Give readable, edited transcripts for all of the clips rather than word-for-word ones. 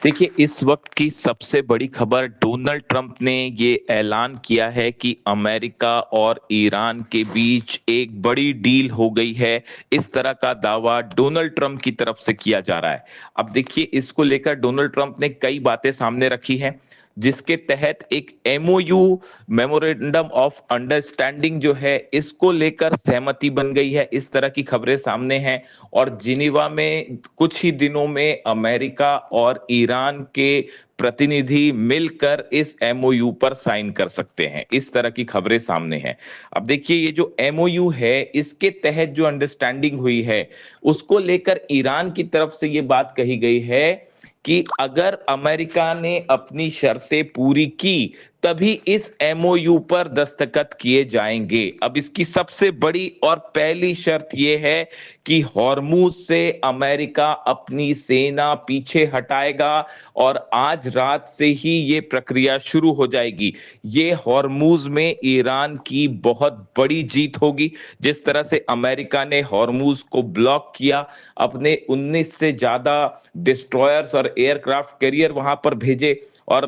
देखिए, इस वक्त की सबसे बड़ी खबर डोनाल्ड ट्रंप ने ये ऐलान किया है कि अमेरिका और ईरान के बीच एक बड़ी डील हो गई है। इस तरह का दावा डोनाल्ड ट्रंप की तरफ से किया जा रहा है। अब देखिए, इसको लेकर डोनाल्ड ट्रंप ने कई बातें सामने रखी हैं, जिसके तहत एक एमओयू, मेमोरेंडम ऑफ अंडरस्टैंडिंग जो है, इसको लेकर सहमति बन गई है। इस तरह की खबरें सामने हैं। और जिनीवा में कुछ ही दिनों में अमेरिका और ईरान के प्रतिनिधि मिलकर इस एमओयू पर साइन कर सकते हैं। इस तरह की खबरें सामने हैं। अब देखिए, ये जो एमओयू है, इसके तहत जो अंडरस्टैंडिंग हुई है, उसको लेकर ईरान की तरफ से ये बात कही गई है कि अगर अमेरिका ने अपनी शर्तें पूरी की, तभी इस एमओयू पर दस्तखत किए जाएंगे। अब इसकी सबसे बड़ी और पहली शर्त यह है कि हॉर्मूज से अमेरिका अपनी सेना पीछे हटाएगा, और आज रात से ही ये प्रक्रिया शुरू हो जाएगी। ये हॉर्मूज में ईरान की बहुत बड़ी जीत होगी। जिस तरह से अमेरिका ने हॉर्मूज को ब्लॉक किया, अपने 19 से ज्यादा डिस्ट्रॉयर्स और एयरक्राफ्ट कैरियर वहां पर भेजे, और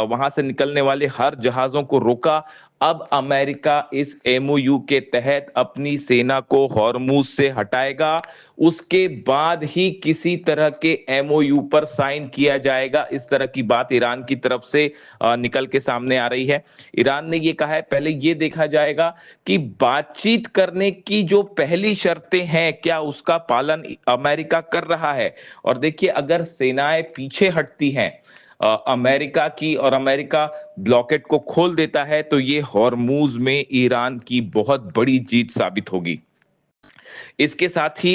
वहां से निकलने वाले हर जहाजों को रोका। अब अमेरिका इस एमओयू के तहत अपनी सेना को हॉर्मूज से हटाएगा। उसके बाद ही किसी तरह के एमओयू पर साइन किया जाएगा। इस तरह की बात ईरान की तरफ से निकल के सामने आ रही है। ईरान ने ये कहा है, पहले ये देखा जाएगा कि बातचीत करने की जो पहली शर्तें हैं, क्या उसका पालन अमेरिका कर रहा है। और देखिए, अगर सेनाएं पीछे हटती हैं अमेरिका की, और अमेरिका ब्लॉकेट को खोल देता है, तो ये हॉर्मूज में ईरान की बहुत बड़ी जीत साबित होगी। इसके साथ ही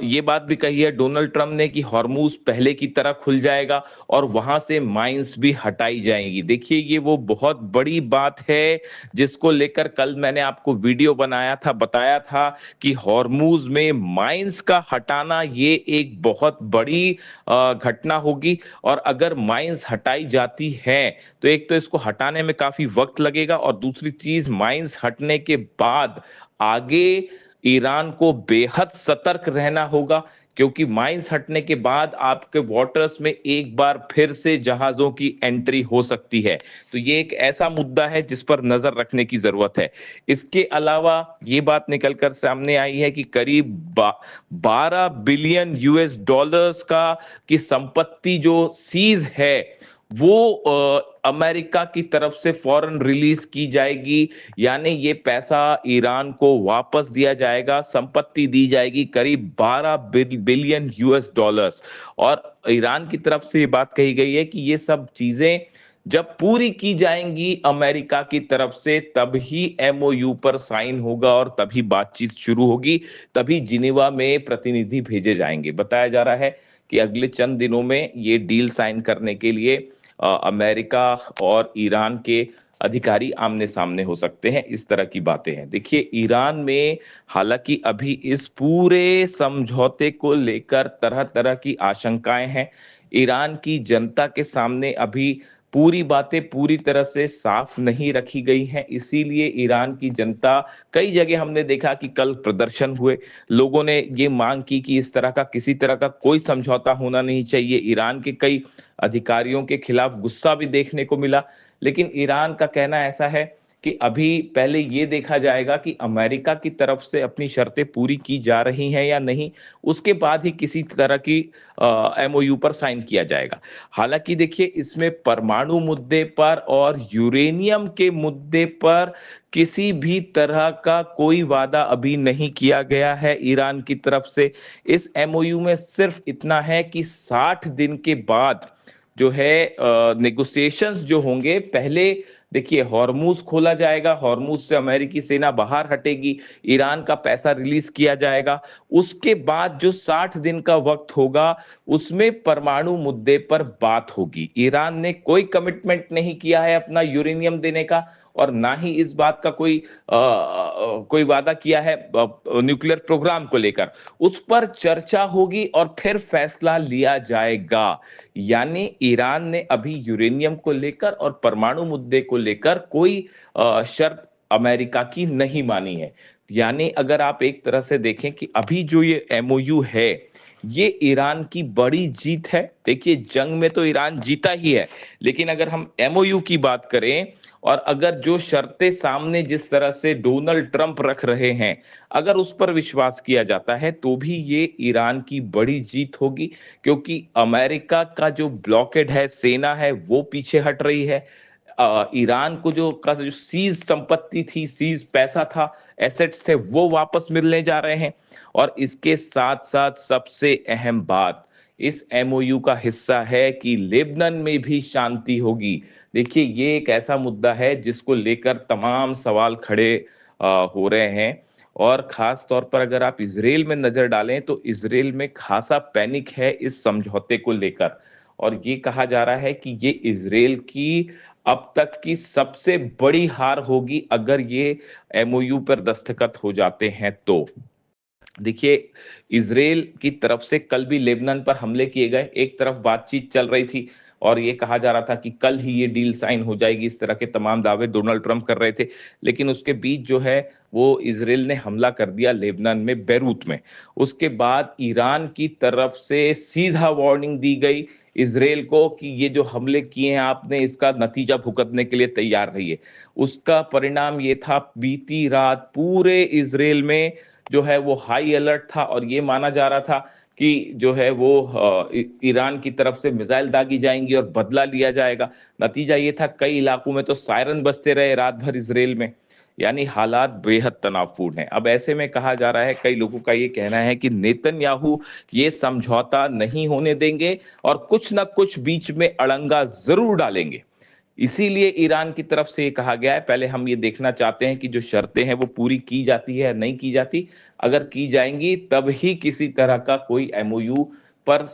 ये बात भी कही है डोनाल्ड ट्रंप ने कि हॉर्मूज पहले की तरह खुल जाएगा, और वहां से माइंस भी हटाई जाएंगी। देखिए, ये वो बहुत बड़ी बात है जिसको लेकर कल मैंने आपको वीडियो बनाया था, बताया था कि हॉर्मूज में माइंस का हटाना ये एक बहुत बड़ी घटना होगी। और अगर माइंस हटाई जाती है, तो एक तो इसको हटाने में काफी वक्त लगेगा, और दूसरी चीज, माइंस हटने के बाद आगे ईरान को बेहद सतर्क रहना होगा, क्योंकि माइंस हटने के बाद आपके वाटर्स में एक बार फिर से जहाजों की एंट्री हो सकती है। तो ये एक ऐसा मुद्दा है जिस पर नजर रखने की जरूरत है। इसके अलावा ये बात निकलकर सामने आई है कि करीब 12 बिलियन US डॉलर्स का की संपत्ति जो सीज है, वो अमेरिका की तरफ से फौरन रिलीज की जाएगी। यानी ये पैसा ईरान को वापस दिया जाएगा, संपत्ति दी जाएगी करीब 12 बिलियन US डॉलर्स। और ईरान की तरफ से ये बात कही गई है कि ये सब चीजें जब पूरी की जाएंगी अमेरिका की तरफ से, तभी एमओयू पर साइन होगा, और तभी बातचीत शुरू होगी, तभी जिनेवा में प्रतिनिधि भेजे जाएंगे। बताया जा रहा है कि अगले चंद दिनों में ये डील साइन करने के लिए अमेरिका और ईरान के अधिकारी आमने सामने हो सकते हैं। इस तरह की बातें हैं। देखिए, ईरान में हालांकि अभी इस पूरे समझौते को लेकर तरह तरह की आशंकाएं हैं। ईरान की जनता के सामने अभी पूरी बातें पूरी तरह से साफ नहीं रखी गई हैं, इसीलिए ईरान की जनता, कई जगह हमने देखा कि कल प्रदर्शन हुए, लोगों ने ये मांग की कि इस तरह का किसी तरह का कोई समझौता होना नहीं चाहिए। ईरान के कई अधिकारियों के खिलाफ गुस्सा भी देखने को मिला। लेकिन ईरान का कहना ऐसा है कि अभी पहले ये देखा जाएगा कि अमेरिका की तरफ से अपनी शर्तें पूरी की जा रही हैं या नहीं, उसके बाद ही किसी तरह की एमओयू पर साइन किया जाएगा। हालांकि देखिए, इसमें परमाणु मुद्दे पर और यूरेनियम के मुद्दे पर किसी भी तरह का कोई वादा अभी नहीं किया गया है ईरान की तरफ से। इस एमओयू में सिर्फ इतना है कि 60 दिन के बाद जो है नेगोशिएशंस जो होंगे, पहले देखिए हॉर्मूज खोला जाएगा, हॉर्मूज से अमेरिकी सेना बाहर हटेगी, ईरान का पैसा रिलीज किया जाएगा। उसके बाद जो 60 दिन का वक्त होगा, उसमें परमाणु मुद्दे पर बात होगी। ईरान ने कोई कमिटमेंट नहीं किया है अपना यूरेनियम देने का, और ना ही इस बात का कोई वादा किया है न्यूक्लियर प्रोग्राम को लेकर। उस पर चर्चा होगी और फिर फैसला लिया जाएगा। यानी ईरान ने अभी यूरेनियम को लेकर और परमाणु मुद्दे को लेकर कोई शर्त अमेरिका की नहीं मानी है। यानी अगर आप एक तरह से देखें कि अभी जो ये एमओयू है, ये ईरान की बड़ी जीत है। देखिए, जंग में तो ईरान जीता ही है, लेकिन अगर हम एमओयू की बात करें और अगर जो शर्तें सामने जिस तरह से डोनाल्ड ट्रंप रख रहे हैं, अगर उस पर विश्वास किया जाता है तो भी ये ईरान की बड़ी जीत होगी, क्योंकि अमेरिका का जो ब्लॉकेड है, सेना है, वो पीछे हट रही है। ईरान को जो सीज संपत्ति थी, सीज पैसा था, एसेट्स थे, वो वापस मिलने जा रहे हैं। और इसके साथ साथ सबसे अहम बात इस एमओयू का हिस्सा है कि लेबनान में भी शांति होगी। देखिए, ये एक ऐसा मुद्दा है जिसको लेकर तमाम सवाल खड़े हो रहे हैं। और खास तौर पर अगर आप इजराइल में नजर डालें तो इजराइल में खासा पैनिक है इस समझौते को लेकर। और ये कहा जा रहा है कि ये इजराइल की अब तक की सबसे बड़ी हार होगी अगर ये एमओयू पर दस्तखत हो जाते हैं तो। देखिए, इजराइल की तरफ से कल भी लेबनान पर हमले किए गए, एक तरफ बातचीत चल रही थी और ये कहा जा रहा था कि कल ही ये डील साइन हो जाएगी, इस तरह के तमाम दावे डोनाल्ड ट्रंप कर रहे थे। लेकिन उसके बीच जो है वो इजराइल ने हमला कर दिया लेबनान में, बैरूत में। उसके बाद ईरान की तरफ से सीधा वार्निंग दी गई इजराइल को कि ये जो हमले किए हैं आपने, इसका नतीजा भुगतने के लिए तैयार रहिए। उसका परिणाम ये था, बीती रात पूरे इजराइल में जो है वो हाई अलर्ट था और ये माना जा रहा था कि जो है वो ईरान की तरफ से मिसाइल दागी जाएंगी और बदला लिया जाएगा। नतीजा ये था, कई इलाकों में तो सायरन बजते रहे रात भर इजराइल में। यानी हालात बेहद तनावपूर्ण हैं। अब ऐसे में कहा जा रहा है, कई लोगों का ये कहना है कि नेतन्याहू ये समझौता नहीं होने देंगे और कुछ ना कुछ बीच में अड़ंगा जरूर डालेंगे। इसीलिए ईरान की तरफ से ये कहा गया है, पहले हम ये देखना चाहते हैं कि जो शर्तें हैं वो पूरी की जाती है या नहीं की जाती। अगर की जाएंगी तब ही किसी तरह का कोई एमओयू पर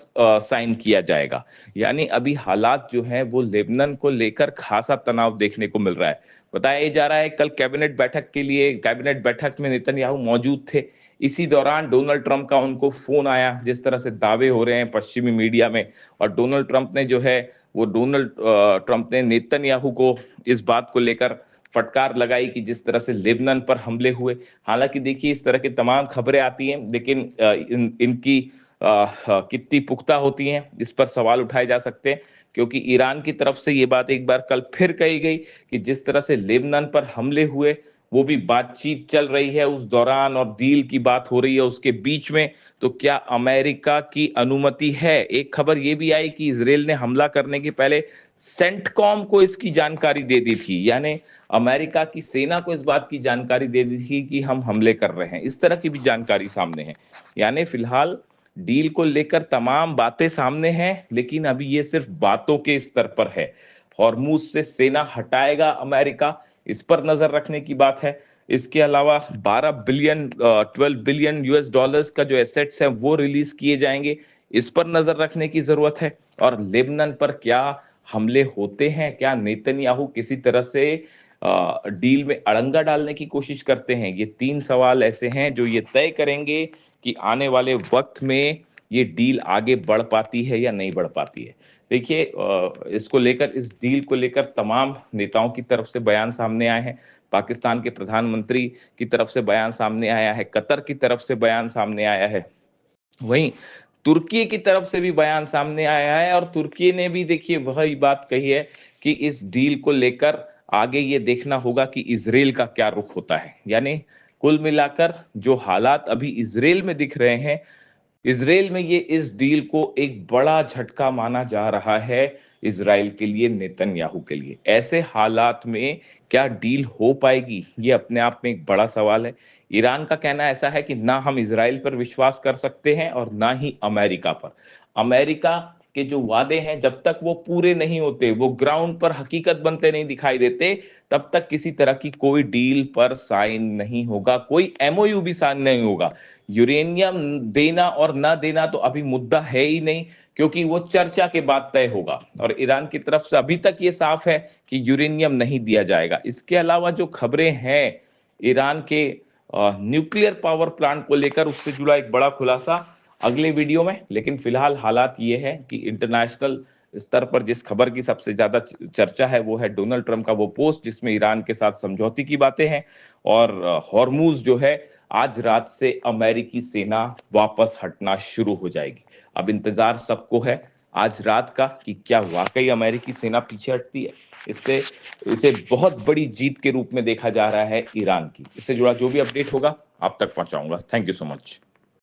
साइन किया जाएगा। यानी अभी हालात जो हैं वो लेबनान को लेकर खासा तनाव देखने को मिल रहा है। बताया जा रहा है कल कैबिनेट बैठक में नेतन्याहू मौजूद थे। इसी दौरान डोनाल्ड ट्रंप का उनको फोन आया, जिस तरह से दावे हो रहे हैं पश्चिमी मीडिया में। और डोनाल्ड ट्रंप ने जो है वो डोनाल्ड ट्रंप ने नेतन्याहू को इस बात को लेकर फटकार लगाई कि जिस तरह से लेबनान पर हमले हुए। हालांकि देखिए, इस तरह की तमाम खबरें आती हैं, लेकिन इनकी कितनी पुख्ता होती हैं इस पर सवाल उठाए जा सकते हैं। क्योंकि ईरान की तरफ से ये बात एक बार कल फिर कही गई कि जिस तरह से लेबनान पर हमले हुए, वो भी बातचीत चल रही है उस दौरान और डील की बात हो रही है उसके बीच में, तो क्या अमेरिका की अनुमति है? एक खबर ये भी आई कि इजराइल ने हमला करने के पहले सेंटकॉम को इसकी जानकारी दे दी थी। यानी अमेरिका की सेना को इस बात की जानकारी दे दी थी कि हम हमले कर रहे हैं। इस तरह की भी जानकारी सामने है। यानी फिलहाल डील को लेकर तमाम बातें सामने हैं, लेकिन अभी ये सिर्फ बातों के स्तर पर है। हॉर्मूज से सेना हटाएगा अमेरिका, इस पर नजर रखने की बात है। इसके अलावा 12 बिलियन यूएस डॉलर्स का जो एसेट्स है वो रिलीज किए जाएंगे, इस पर नजर रखने की जरूरत है। और लेबनान पर क्या हमले होते हैं, क्या नेतन्याहू किसी तरह से डील में अड़ंगा डालने की कोशिश करते हैं, ये तीन सवाल ऐसे हैं जो ये तय करेंगे कि आने वाले वक्त में ये डील आगे बढ़ पाती है या नहीं बढ़ पाती है। देखिए, इसको लेकर, इस डील को लेकर तमाम नेताओं की तरफ से बयान सामने आए हैं। पाकिस्तान के प्रधानमंत्री की तरफ से बयान सामने आया है, कतर की तरफ से बयान सामने आया है, वहीं तुर्की की तरफ से भी बयान सामने आया है। और तुर्की ने भी देखिए वही बात कही है कि इस डील को लेकर आगे ये देखना होगा कि इजराइल का क्या रुख होता है। यानी कुल मिलाकर जो हालात अभी इजराइल में दिख रहे हैं, इजराइल में ये इस डील को एक बड़ा झटका माना जा रहा है इजराइल के लिए, नेतन्याहू के लिए। ऐसे हालात में क्या डील हो पाएगी, ये अपने आप में एक बड़ा सवाल है। ईरान का कहना ऐसा है कि ना हम इजराइल पर विश्वास कर सकते हैं और ना ही अमेरिका पर। अमेरिका के जो वादे हैं जब तक वो पूरे नहीं होते, वो ग्राउंड पर हकीकत बनते नहीं दिखाई देते, तब तक किसी तरह की कोई डील पर साइन नहीं होगा, कोई एमओयू भी साइन नहीं होगा। यूरेनियम देना और ना देना तो अभी मुद्दा है ही नहीं, क्योंकि वो चर्चा के बाद तय होगा। और ईरान की तरफ से अभी तक ये साफ है कि यूरेनियम नहीं दिया जाएगा। इसके अलावा जो खबरें हैं ईरान के न्यूक्लियर पावर प्लांट को लेकर, उससे जुड़ा एक बड़ा खुलासा अगले वीडियो में। लेकिन फिलहाल हालात ये है कि इंटरनेशनल स्तर पर जिस खबर की सबसे ज्यादा चर्चा है वो है डोनाल्ड ट्रंप का वो पोस्ट जिसमें ईरान के साथ समझौते की बातें हैं। और हॉर्मूज जो है आज रात से अमेरिकी सेना वापस हटना शुरू हो जाएगी। अब इंतजार सबको है आज रात का कि क्या वाकई अमेरिकी सेना पीछे हटती है। इससे इसे बहुत बड़ी जीत के रूप में देखा जा रहा है ईरान की। इससे जुड़ा जो भी अपडेट होगा आप तक पहुंचाऊंगा। Thank you so much.